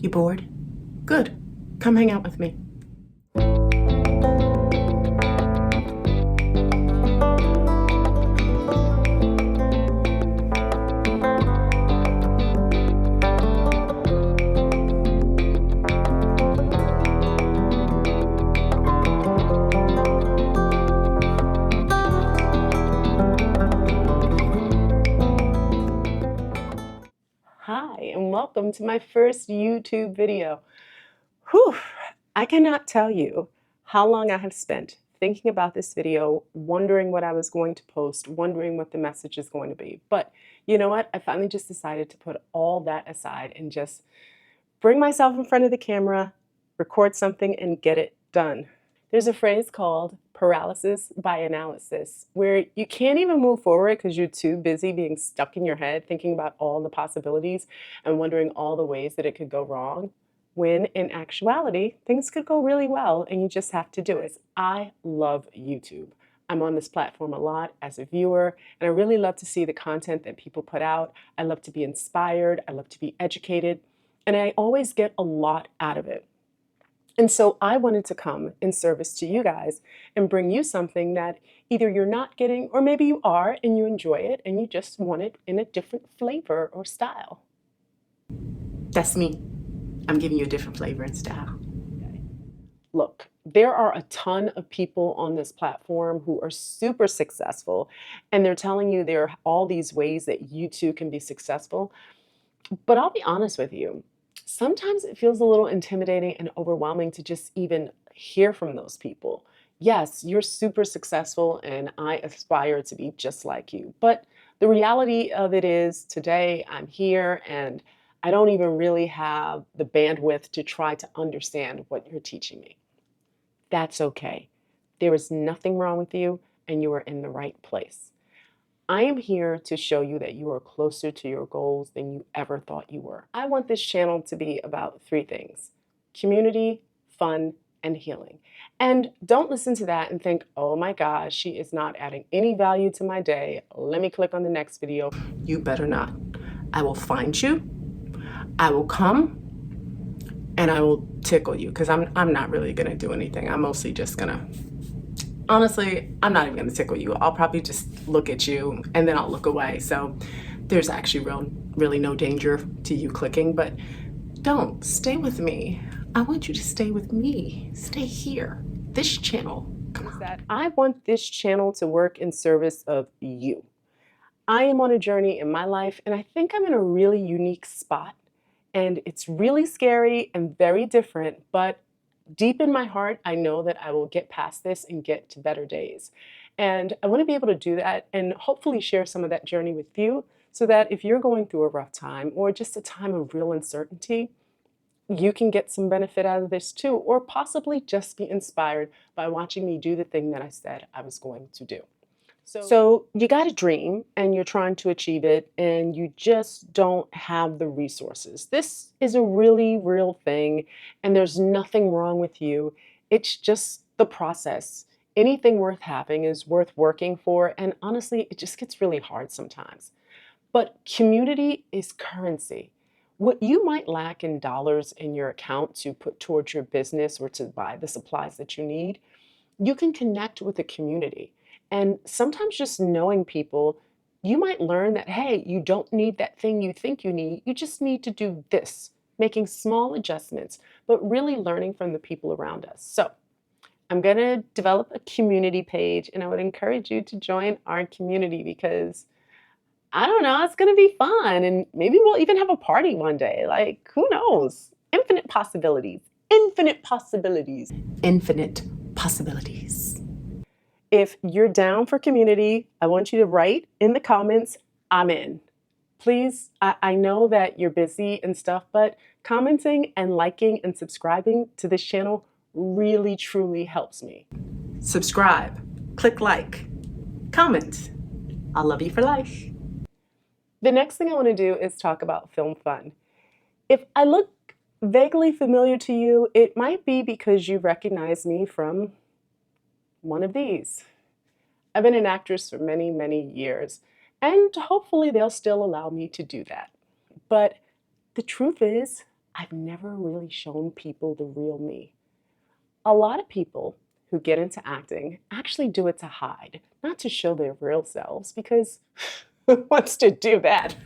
You bored? Good. Come hang out with me. Hi, and welcome to my first YouTube video. Whew, I cannot tell you how long I have spent thinking about this video, wondering what I was going to post, wondering what the message is going to be. But you know what? I finally just decided to put all that aside and just bring myself in front of the camera, record something, and get it done. There's a phrase called paralysis by analysis, where you can't even move forward because you're too busy being stuck in your head thinking about all the possibilities and wondering all the ways that it could go wrong, when in actuality, things could go really well and you just have to do it. I love YouTube. I'm on this platform a lot as a viewer, and I really love to see the content that people put out. I love to be inspired. I love to be educated, and I always get a lot out of it. And so I wanted to come in service to you guys and bring you something that either you're not getting, or maybe you are and you enjoy it and you just want it in a different flavor or style. That's me. I'm giving you a different flavor and style. Okay. Look, there are a ton of people on this platform who are super successful, and they're telling you there are all these ways that you too can be successful. But I'll be honest with you, sometimes it feels a little intimidating and overwhelming to just even hear from those people. Yes, you're super successful and I aspire to be just like you. But the reality of it is today I'm here and I don't even really have the bandwidth to try to understand what you're teaching me. That's okay. There is nothing wrong with you and you are in the right place. I am here to show you that you are closer to your goals than you ever thought you were. I want this channel to be about three things: community, fun, and healing. And don't listen to that and think, oh my gosh, she is not adding any value to my day. Let me click on the next video. You better not. I will find you, I will come, and I will tickle you, because I'm not really gonna do anything. I'm mostly just gonna, honestly, I'm not even gonna tickle you. I'll probably just look at you and then I'll look away. So there's actually really no danger to you clicking, but don't, stay with me. I want you to stay with me. Stay here. This channel. Come on. That I want this channel to work in service of you. I am on a journey in my life and I think I'm in a really unique spot. And it's really scary and very different, but deep in my heart, I know that I will get past this and get to better days. And I want to be able to do that and hopefully share some of that journey with you, so that if you're going through a rough time or just a time of real uncertainty, you can get some benefit out of this too, or possibly just be inspired by watching me do the thing that I said I was going to do. So you got a dream and you're trying to achieve it and you just don't have the resources. This is a really real thing and there's nothing wrong with you. It's just the process. Anything worth having is worth working for, and honestly, it just gets really hard sometimes. But community is currency. What you might lack in dollars in your account to put towards your business or to buy the supplies that you need, you can connect with a community. And sometimes just knowing people, you might learn that, hey, you don't need that thing you think you need. You just need to do this, making small adjustments, but really learning from the people around us. So I'm going to develop a community page, and I would encourage you to join our community because I don't know, it's going to be fun. And maybe we'll even have a party one day. Like, who knows? Infinite possibilities. Infinite possibilities. Infinite possibilities. If you're down for community, I want you to write in the comments, I'm in. Please, I know that you're busy and stuff, but commenting and liking and subscribing to this channel really, truly helps me. Subscribe, click like, comment. I love you for life. The next thing I want to do is talk about film fun. If I look vaguely familiar to you, it might be because you recognize me from one of these. I've been an actress for many, many years, and hopefully they'll still allow me to do that. But the truth is, I've never really shown people the real me. A lot of people who get into acting actually do it to hide, not to show their real selves, because who wants to do that?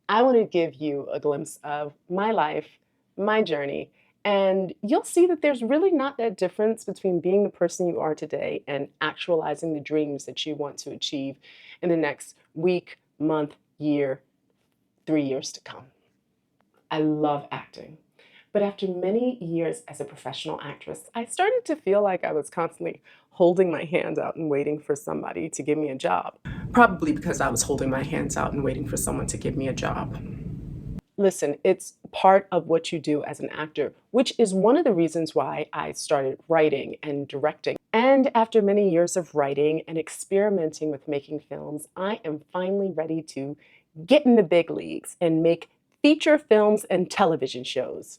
I want to give you a glimpse of my life, my journey, and you'll see that there's really not that difference between being the person you are today and actualizing the dreams that you want to achieve in the next week, month, year, 3 years to come. I love acting. But after many years as a professional actress, I started to feel like I was constantly holding my hand out and waiting for somebody to give me a job. Probably because I was holding my hands out and waiting for someone to give me a job. Listen, it's part of what you do as an actor, which is one of the reasons why I started writing and directing. And after many years of writing and experimenting with making films, I am finally ready to get in the big leagues and make feature films and television shows.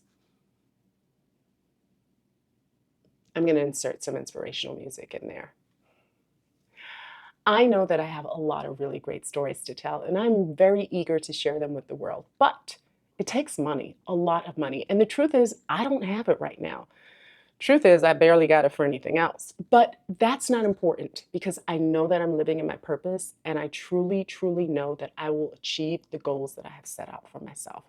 I'm going to insert some inspirational music in there. I know that I have a lot of really great stories to tell, and I'm very eager to share them with the world, but it takes money, a lot of money. And the truth is, I don't have it right now. Truth is, I barely got it for anything else. But that's not important because I know that I'm living in my purpose, and I truly, truly know that I will achieve the goals that I have set out for myself,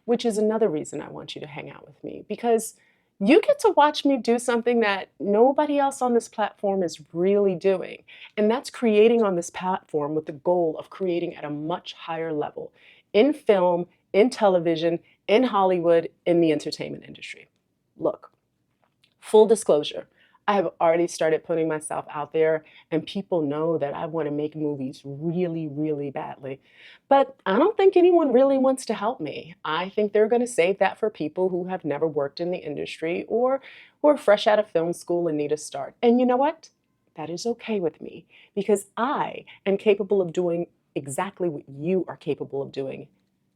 which is another reason I want you to hang out with me, because you get to watch me do something that nobody else on this platform is really doing. And that's creating on this platform with the goal of creating at a much higher level in film, in television, in Hollywood, in the entertainment industry. Look, full disclosure, I have already started putting myself out there, and people know that I want to make movies really, really badly. But I don't think anyone really wants to help me. I think they're going to save that for people who have never worked in the industry or who are fresh out of film school and need a start. And you know what? That is okay with me because I am capable of doing exactly what you are capable of doing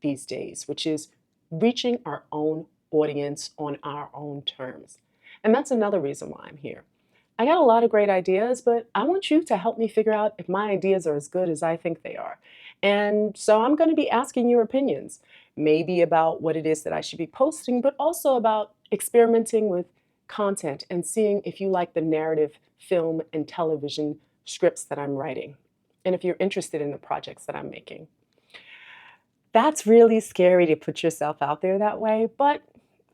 these days, which is reaching our own audience on our own terms. And that's another reason why I'm here. I got a lot of great ideas, but I want you to help me figure out if my ideas are as good as I think they are. And so I'm going to be asking your opinions, maybe about what it is that I should be posting, but also about experimenting with content and seeing if you like the narrative, film, and television scripts that I'm writing, and if you're interested in the projects that I'm making. That's really scary to put yourself out there that way, but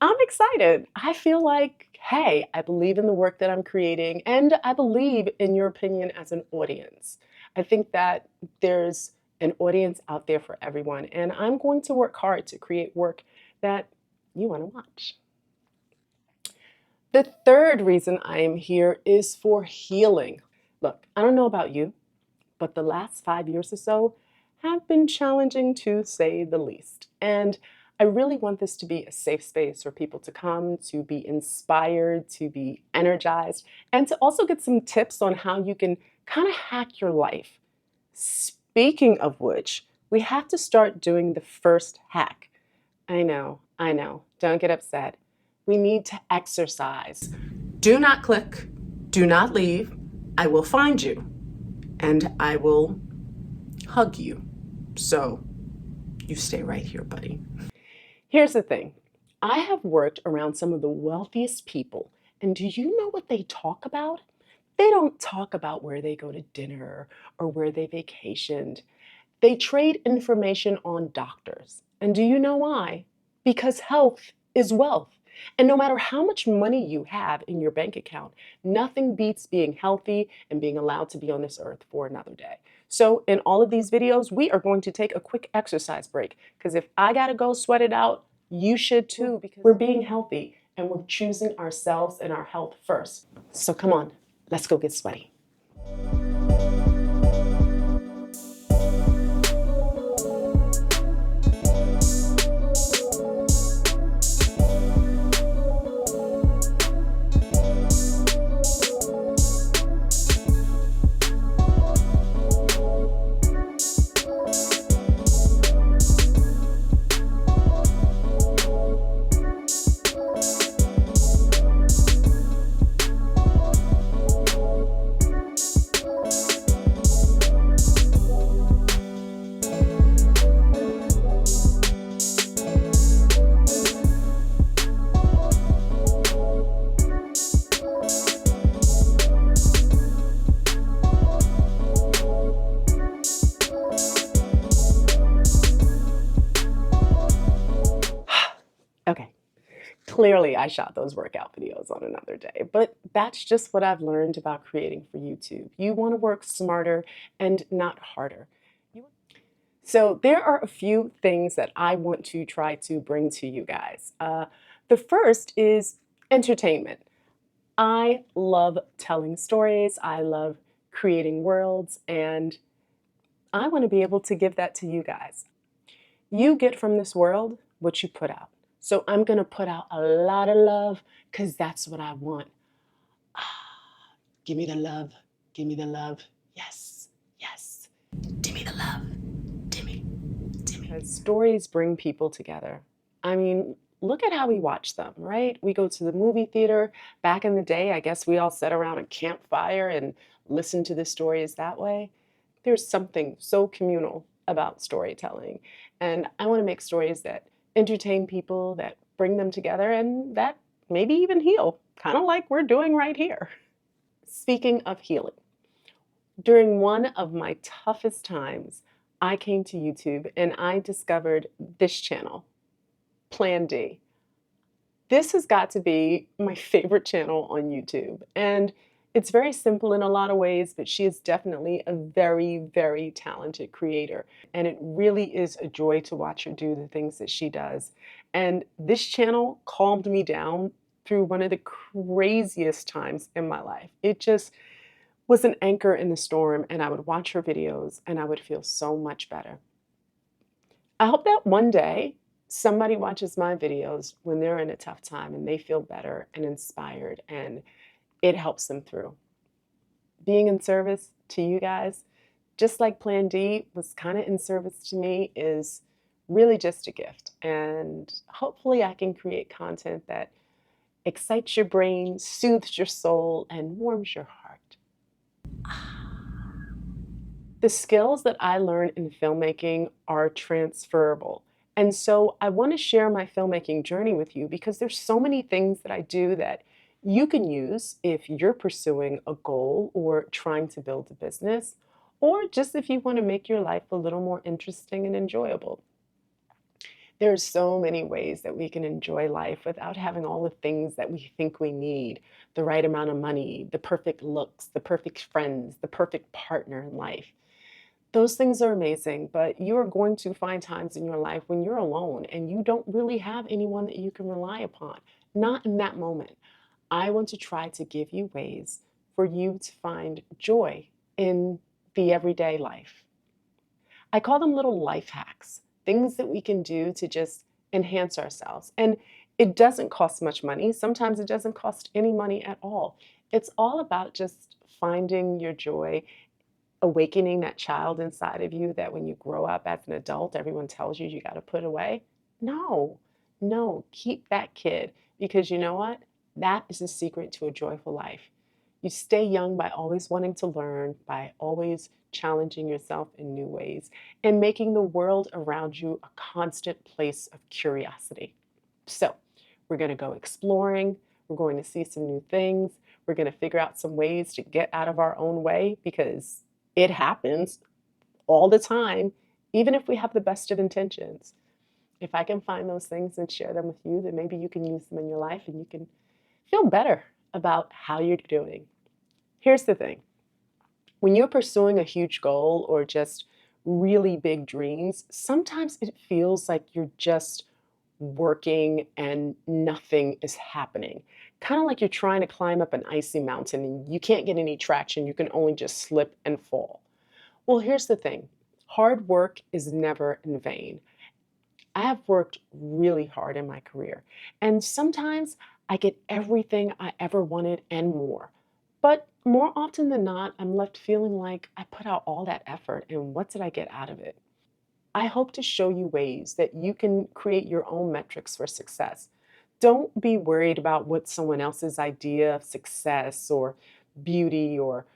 I'm excited. I feel like, hey, I believe in the work that I'm creating, and I believe in your opinion as an audience. I think that there's an audience out there for everyone, and I'm going to work hard to create work that you want to watch. The third reason I am here is for healing. Look, I don't know about you, but the last 5 years or so have been challenging to say the least. And I really want this to be a safe space for people to come, to be inspired, to be energized, and to also get some tips on how you can kind of hack your life. Speaking of which, we have to start doing the first hack. I know, don't get upset. We need to exercise. Do not click, do not leave. I will find you, and I will hug you. So you stay right here, buddy. Here's the thing. I have worked around some of the wealthiest people, and do you know what they talk about? They don't talk about where they go to dinner or where they vacationed. They trade information on doctors. And do you know why? Because health is wealth. And no matter how much money you have in your bank account, nothing beats being healthy and being allowed to be on this earth for another day. So in all of these videos, we are going to take a quick exercise break, because if I gotta go sweat it out, you should too, because we're being healthy and we're choosing ourselves and our health first. So come on, let's go get sweaty. Clearly, I shot those workout videos on another day, but that's just what I've learned about creating for YouTube. You want to work smarter and not harder. So, there are a few things that I want to try to bring to you guys. The first is entertainment. I love telling stories, I love creating worlds, and I want to be able to give that to you guys. You get from this world what you put out. So I'm going to put out a lot of love because that's what I want. Ah, give me the love. Give me the love. Yes, yes. Give me the love. Give me. Because stories bring people together. I mean, look at how we watch them, right? We go to the movie theater. Back in the day, I guess we all sat around a campfire and listened to the stories that way. There's something so communal about storytelling. And I want to make stories that entertain people, that bring them together, and that maybe even heal, kind of like we're doing right here. Speaking of healing, during one of my toughest times, I came to YouTube and I discovered this channel, Plan D. This has got to be my favorite channel on YouTube. And it's very simple in a lot of ways, but she is definitely a very, very talented creator. And it really is a joy to watch her do the things that she does. And this channel calmed me down through one of the craziest times in my life. It just was an anchor in the storm, and I would watch her videos and I would feel so much better. I hope that one day somebody watches my videos when they're in a tough time and they feel better and inspired and it helps them through. Being in service to you guys, just like Plan D was kind of in service to me, is really just a gift. And hopefully I can create content that excites your brain, soothes your soul, and warms your heart. The skills that I learned in filmmaking are transferable. And so I want to share my filmmaking journey with you because there's so many things that I do that you can use if you're pursuing a goal or trying to build a business, or just if you want to make your life a little more interesting and enjoyable. There's so many ways that we can enjoy life without having all the things that we think we need, the right amount of money, the perfect looks, the perfect friends, the perfect partner in life. Those things are amazing, but you are going to find times in your life when you're alone and you don't really have anyone that you can rely upon. Not in that moment. I want to try to give you ways for you to find joy in the everyday life. I call them little life hacks, things that we can do to just enhance ourselves. And it doesn't cost much money. Sometimes it doesn't cost any money at all. It's all about just finding your joy, awakening that child inside of you that when you grow up as an adult, everyone tells you got to put away. No, no, keep that kid because you know what? That is the secret to a joyful life. You stay young by always wanting to learn, by always challenging yourself in new ways, and making the world around you a constant place of curiosity. So, we're going to go exploring. We're going to see some new things. We're going to figure out some ways to get out of our own way because it happens all the time, even if we have the best of intentions. If I can find those things and share them with you, then maybe you can use them in your life and you can feel better about how you're doing. Here's the thing. When you're pursuing a huge goal or just really big dreams, sometimes it feels like you're just working and nothing is happening. Kind of like you're trying to climb up an icy mountain and you can't get any traction. You can only just slip and fall. Well, here's the thing. Hard work is never in vain. I have worked really hard in my career, and sometimes I get everything I ever wanted and more. But more often than not, I'm left feeling like I put out all that effort and what did I get out of it? I hope to show you ways that you can create your own metrics for success. Don't be worried about what someone else's idea of success or beauty or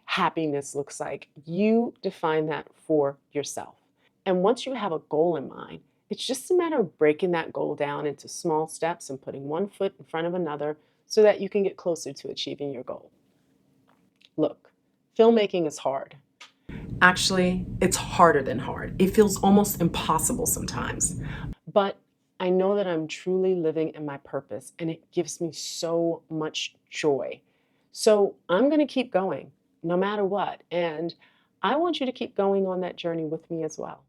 happiness looks like. You define that for yourself. And once you have a goal in mind, it's just a matter of breaking that goal down into small steps and putting one foot in front of another so that you can get closer to achieving your goal. Look, filmmaking is hard. Actually, it's harder than hard. It feels almost impossible sometimes. But I know that I'm truly living in my purpose, and it gives me so much joy. So I'm going to keep going no matter what. And I want you to keep going on that journey with me as well.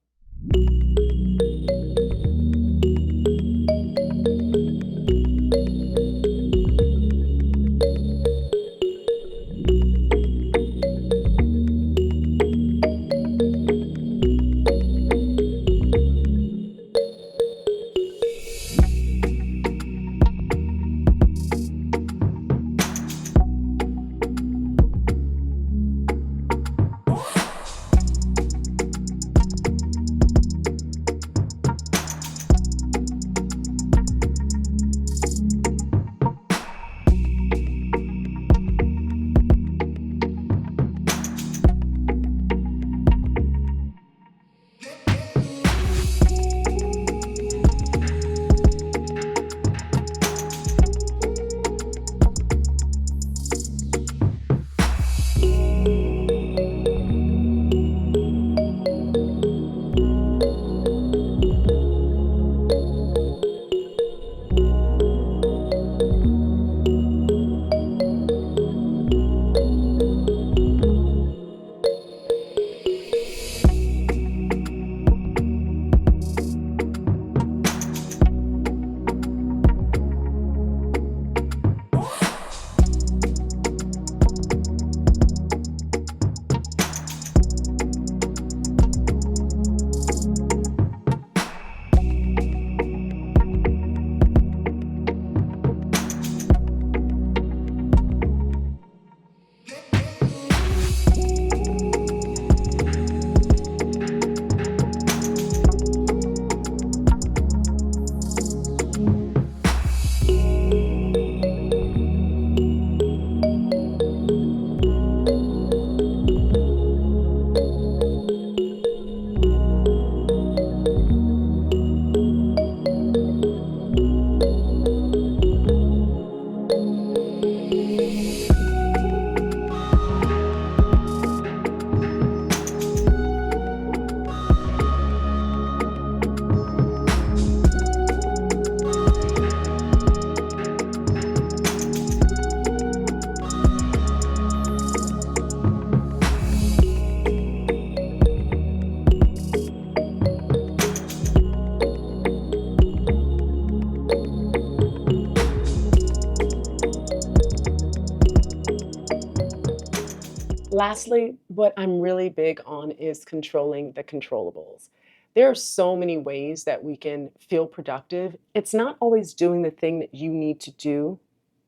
Lastly, what I'm really big on is controlling the controllables. There are so many ways that we can feel productive. It's not always doing the thing that you need to do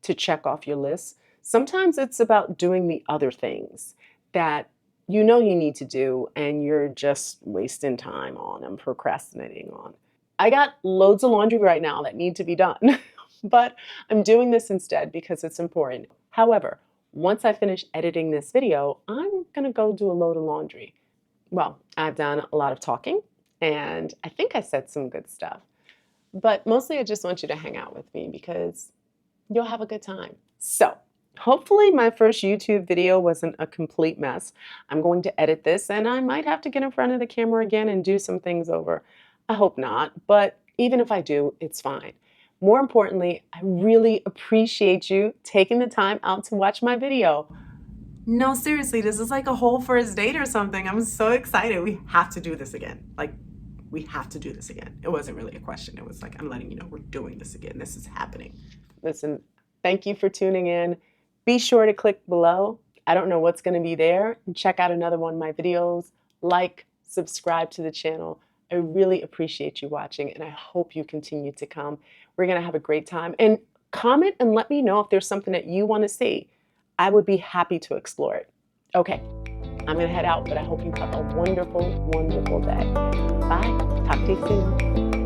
to check off your list. Sometimes it's about doing the other things that you know you need to do and you're just wasting time on and procrastinating on. I got loads of laundry right now that need to be done, but I'm doing this instead because it's important. However, once I finish editing this video, I'm gonna go do a load of laundry. Well, I've done a lot of talking and I think I said some good stuff, but mostly I just want you to hang out with me because you'll have a good time. So hopefully my first YouTube video wasn't a complete mess. I'm going to edit this and I might have to get in front of the camera again and do some things over. I hope not, but even if I do, it's fine. More importantly, I really appreciate you taking the time out to watch my video. No, seriously, this is like a whole first date or something. I'm so excited. We have to do this again. Like, we have to do this again. It wasn't really a question. It was like, I'm letting you know we're doing this again. This is happening. Listen, thank you for tuning in. Be sure to click below. I don't know what's going to be there. And check out another one of my videos. Like, subscribe to the channel. I really appreciate you watching and I hope you continue to come. We're going to have a great time. And comment and let me know if there's something that you want to see. I would be happy to explore it. Okay, I'm going to head out, but I hope you have a wonderful, wonderful day. Bye. Talk to you soon.